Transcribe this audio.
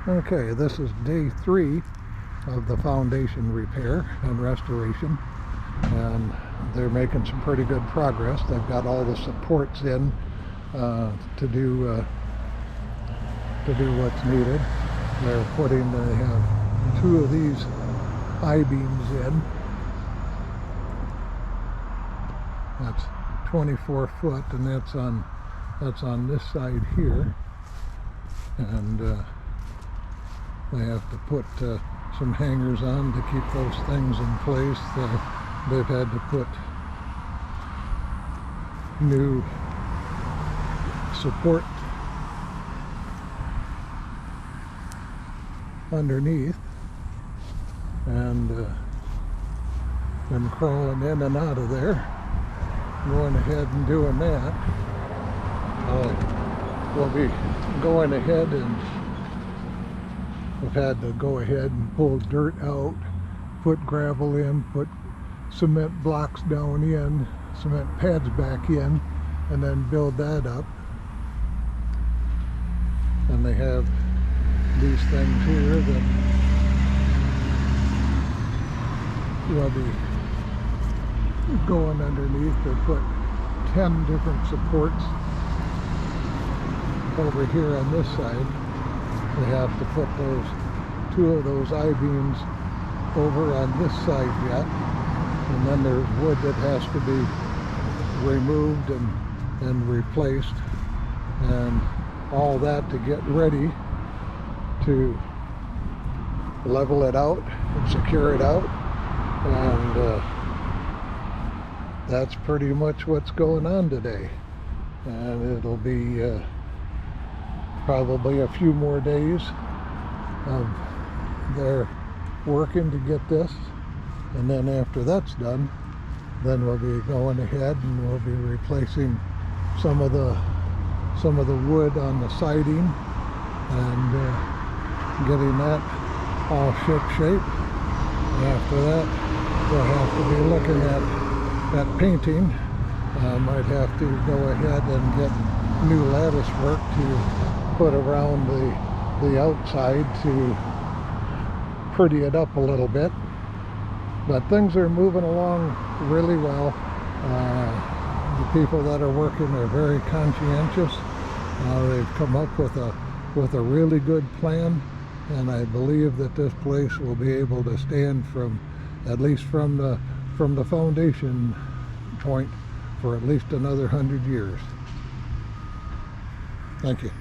Okay, this is day 3 of the foundation repair and restoration, and they're making some pretty good progress. They've got all the supports in to do what's needed. They have 2 of these I-beams in. That's 24 foot, and that's on this side here, and they have to put some hangers on to keep those things in place. They've had to put new support underneath, and been crawling in and out of there, going ahead and doing that. We'll be going ahead, and we've had to go ahead and pull dirt out, put gravel in, put cement blocks down in, cement pads back in, and then build that up. And they have these things here that will be going underneath. They put 10 different supports over here on this side. They have to put 2 of those I-beams over on this side yet, and then there's wood that has to be removed and replaced, and all that to get ready to level it out and secure it out. And that's pretty much what's going on today, and it'll be probably a few more days of their working to get this, and then after that's done, then we'll be going ahead and we'll be replacing some of the wood on the siding and getting that all ship shape. After that, we'll have to be looking at painting. Might have to go ahead and get new lattice work to put around the outside to pretty it up a little bit. But things are moving along really well. The people that are working are very conscientious. They've come up with a really good plan, and I believe that this place will be able to stand at least from the foundation point for at least another 100 years. Thank you.